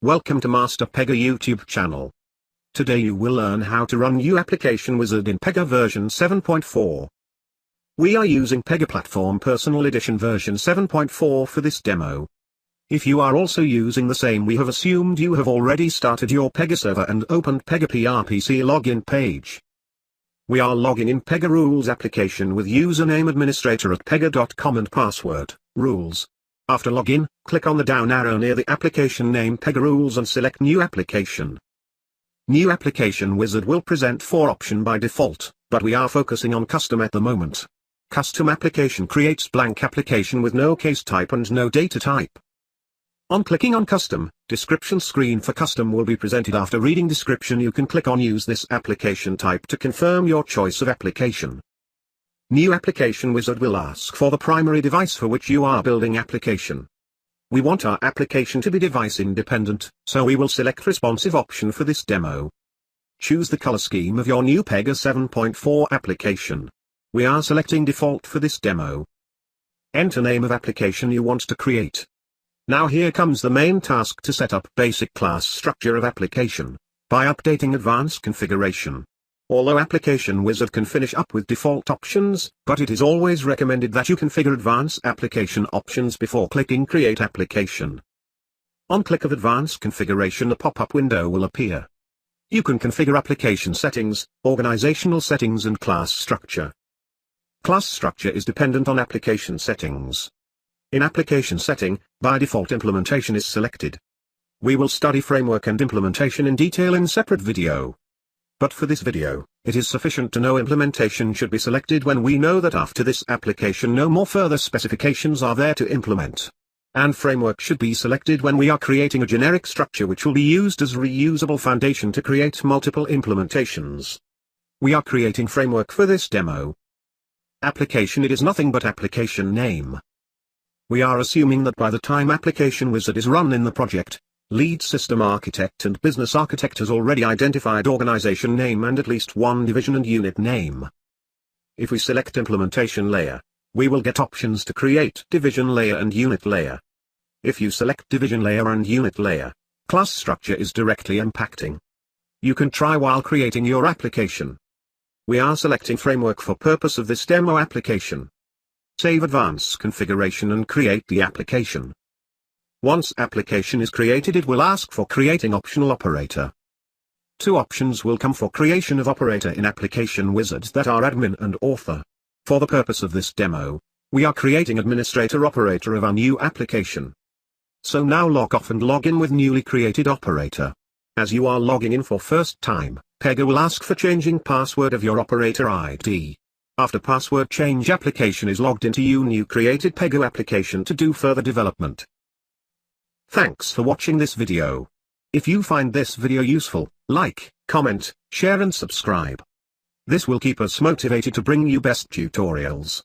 Welcome to Master Pega YouTube channel. Today you will learn how to run new application wizard in Pega version 7.4. We are using Pega Platform Personal Edition version 7.4 for this demo. If you are also using the same, we have assumed you have already started your Pega server and opened Pega PRPC login page. We are logging in Pega Rules application with username administrator at pega.com and password, rules. After login, click on the down arrow near the application name Pega Rules and select New Application. New Application Wizard will present 4 options by default, but we are focusing on Custom at the moment. Custom Application creates blank application with no case type and no data type. On clicking on Custom, description screen for Custom will be presented. After reading description, you can click on Use this application type to confirm your choice of application. New Application Wizard will ask for the primary device for which you are building application. We want our application to be device independent, so we will select responsive option for this demo. Choose the color scheme of your new Pega 7.4 application. We are selecting default for this demo. Enter name of application you want to create. Now here comes the main task to set up basic class structure of application, by updating advanced configuration. Although Application Wizard can finish up with default options, but it is always recommended that you configure advanced application options before clicking Create Application. On click of Advanced Configuration, a pop-up window will appear. You can configure application settings, organizational settings and class structure. Class structure is dependent on application settings. In application setting, by default implementation is selected. We will study framework and implementation in detail in separate video. But for this video, it is sufficient to know implementation should be selected when we know that after this application no more further specifications are there to implement. And framework should be selected when we are creating a generic structure which will be used as reusable foundation to create multiple implementations. We are creating framework for this demo. Application, it is nothing but application name. We are assuming that by the time Application Wizard is run in the project, lead system architect and business architect has already identified organization name and at least one division and unit name. If we select implementation layer, we will get options to create division layer and unit layer. If you select division layer and unit layer, class structure is directly impacting. You can try while creating your application. We are selecting framework for purpose of this demo application. Save advanced configuration and create the application. Once application is created, it will ask for creating optional operator. 2 options will come for creation of operator in Application Wizard, that are admin and author. For the purpose of this demo, we are creating administrator operator of our new application. So now log off and log in with newly created operator. As you are logging in for first time, Pega will ask for changing password of your operator ID. After password change, application is logged into your new created Pega application to do further development. Thanks for watching this video. If you find this video useful, like, comment, share and subscribe. This will keep us motivated to bring you best tutorials.